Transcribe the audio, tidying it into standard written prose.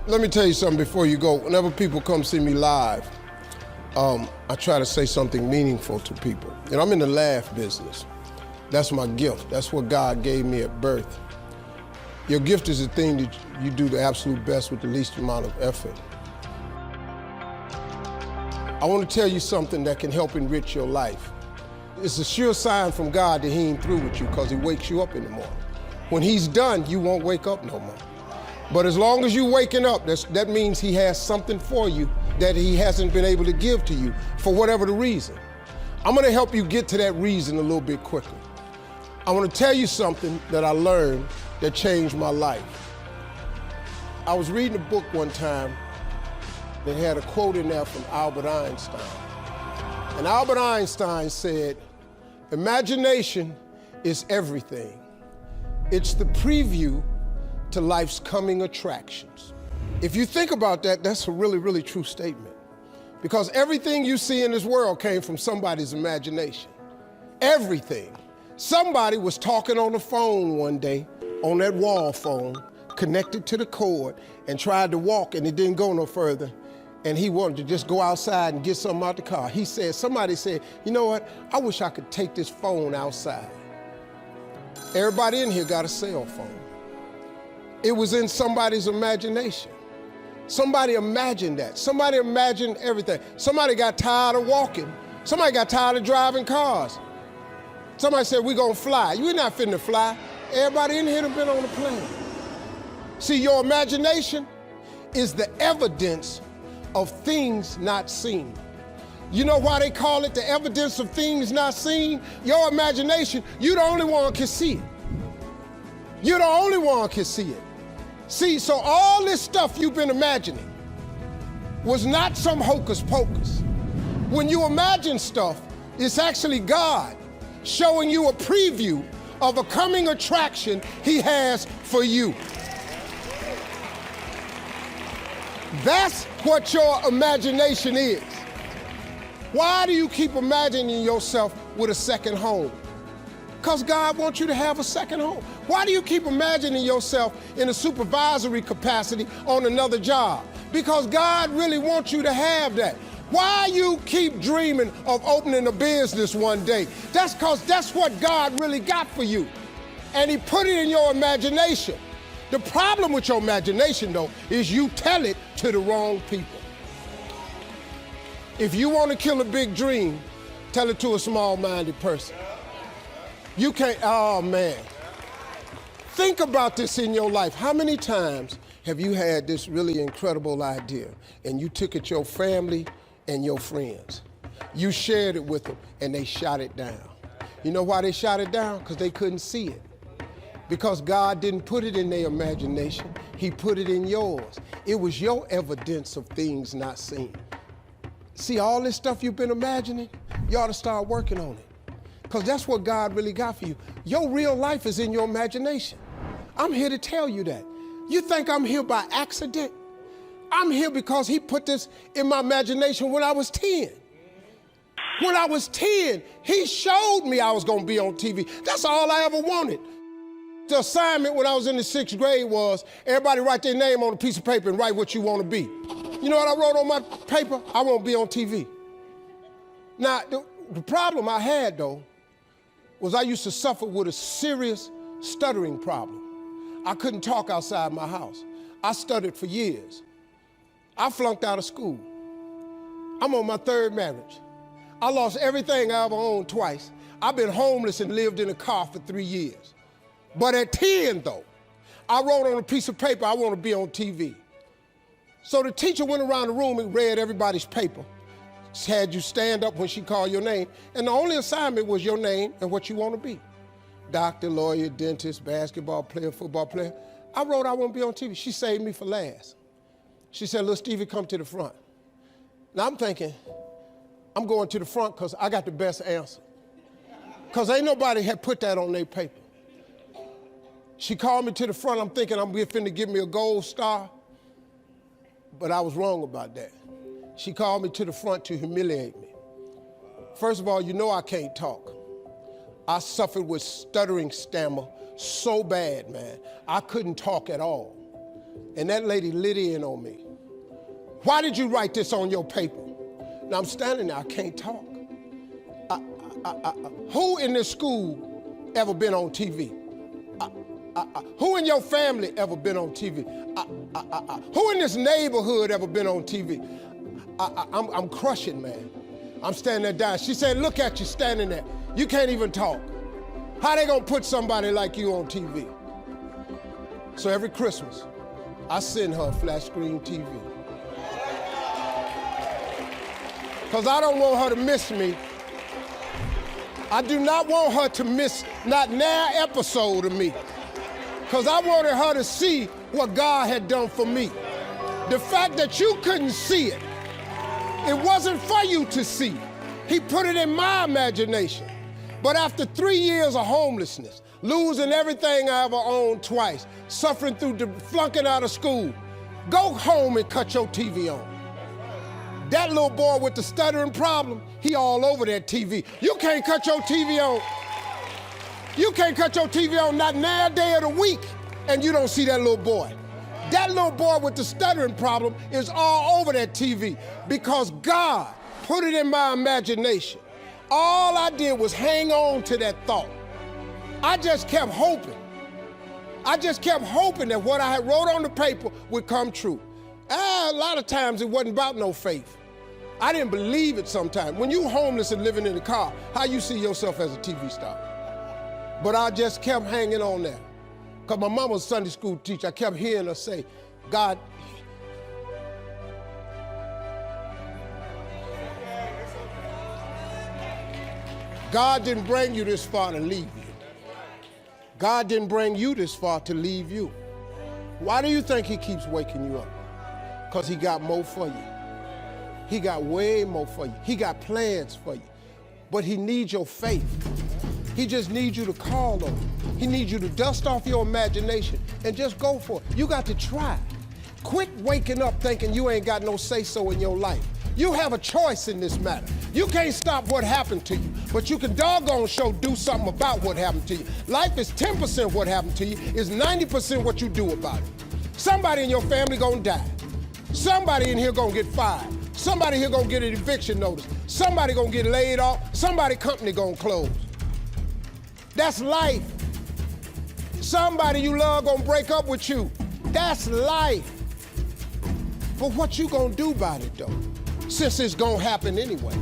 Let me tell you something before you go. Whenever people come see me live, I try to say something meaningful to people. And I'm in the laugh business. That's my gift. That's what God gave me at birth. Your gift is the thing that you do the absolute best with the least amount of effort. I want to tell you something that can help enrich your life. It's a sure sign from God that he ain't through with you because he wakes you up in the morning. When he's done, you won't wake up no more. But as long as you're waking up, that means he has something for you that he hasn't been able to give to you for whatever the reason. I'm going to help you get to that reason a little bit quicker. I want to tell you something that I learned that changed my life. I was reading a book one time that had a quote in there from Albert Einstein. And Albert Einstein said, "Imagination is everything. It's the preview to life's coming attractions." If you think about that, that's a really, really true statement. Because everything you see in this world came from somebody's imagination. Everything. Somebody was talking on the phone one day, on that wall phone, connected to the cord, and tried to walk, and it didn't go no further. And he wanted to just go outside and get something out the car. Somebody said, "You know what? I wish I could take this phone outside." Everybody in here got a cell phone. It was in somebody's imagination. Somebody imagined that. Somebody imagined everything. Somebody got tired of walking. Somebody got tired of driving cars. Somebody said, "We're gonna fly." You're not finna fly. Everybody in here have been on a plane. See, your imagination is the evidence of things not seen. You know why they call it the evidence of things not seen? Your imagination, you the only one can see it. You're the only one can see it. See, so all this stuff you've been imagining was not some hocus pocus. When you imagine stuff, it's actually God showing you a preview of a coming attraction he has for you. That's what your imagination is. Why do you keep imagining yourself with a second home? Because God wants you to have a second home. Why do you keep imagining yourself in a supervisory capacity on another job? Because God really wants you to have that. Why you keep dreaming of opening a business one day? That's because that's what God really got for you. And he put it in your imagination. The problem with your imagination, though, is you tell it to the wrong people. If you want to kill a big dream, tell it to a small-minded person. You can't, oh man. Think about this in your life. How many times have you had this really incredible idea and you took it to your family and your friends? You shared it with them and they shot it down. You know why they shot it down? Because they couldn't see it. Because God didn't put it in their imagination, he put it in yours. It was your evidence of things not seen. See, all this stuff you've been imagining, you ought to start working on it. Because that's what God really got for you. Your real life is in your imagination. I'm here to tell you that. You think I'm here by accident? I'm here because he put this in my imagination when I was 10. When I was 10, he showed me I was gonna be on TV. That's all I ever wanted. The assignment when I was in the 6th grade was everybody write their name on a piece of paper and write what you want to be. You know what I wrote on my paper? I want to be on TV. Now, the problem I had, though, was I used to suffer with a serious stuttering problem. I couldn't talk outside my house. I stuttered for years. I flunked out of school. I'm on my 3rd marriage. I lost everything I ever owned twice. I've been homeless and lived in a car for 3 years. But at 10, though, I wrote on a piece of paper, I want to be on TV. So the teacher went around the room and read everybody's paper. She had you stand up when she called your name, and the only assignment was your name and what you want to be. Doctor, lawyer, dentist, basketball player, football player. I wrote I want to be on TV. She saved me for last. She said, "Little Stevie, come to the front." Now I'm thinking, I'm going to the front because I got the best answer. Because ain't nobody had put that on their paper. She called me to the front. I'm thinking I'm finna give me a gold star. But I was wrong about that. She called me to the front to humiliate me. First of all, you know I can't talk. I suffered with stuttering stammer so bad, man. I couldn't talk at all. And that lady lit in on me. Why did you write this on your paper? Now I'm standing there, I can't talk. Who in this school ever been on TV? Who in your family ever been on TV? Who in this neighborhood ever been on TV? I'm crushing, man. I'm standing there dying. She said, look at you standing there. You can't even talk. How they gonna put somebody like you on TV? So every Christmas, I send her a flat screen TV. Because I don't want her to miss me. I do not want her to miss not an episode of me. Because I wanted her to see what God had done for me. The fact that you couldn't see it, it wasn't for you to see. He put it in my imagination. But after 3 years of homelessness, losing everything I ever owned twice, suffering through flunking out of school, go home and cut your TV on. That little boy with the stuttering problem, he all over that TV. You can't cut your TV on. You can't cut your TV on not now day of the week and you don't see that little boy. That little boy with the stuttering problem is all over that TV because God put it in my imagination. All I did was hang on to that thought. I just kept hoping. I just kept hoping that what I had wrote on the paper would come true. A lot of times it wasn't about no faith. I didn't believe it sometimes. When you homeless and living in the car, how you see yourself as a TV star? But I just kept hanging on there. Because my mama was a Sunday school teacher. I kept hearing her say, God, God didn't bring you this far to leave you. God didn't bring you this far to leave you. Why do you think he keeps waking you up? Because he got more for you. He got way more for you. He got plans for you. But he needs your faith. He just needs you to call on him. He needs you to dust off your imagination and just go for it. You got to try. Quit waking up thinking you ain't got no say-so in your life. You have a choice in this matter. You can't stop what happened to you, but you can doggone sure do something about what happened to you. Life is 10% what happened to you, is 90% what you do about it. Somebody in your family gonna die. Somebody in here gonna get fired. Somebody here gonna get an eviction notice. Somebody gonna get laid off. Somebody company gonna close. That's life. Somebody you love gonna break up with you. That's life. But what you gonna do about it though? Since it's gonna happen anyway.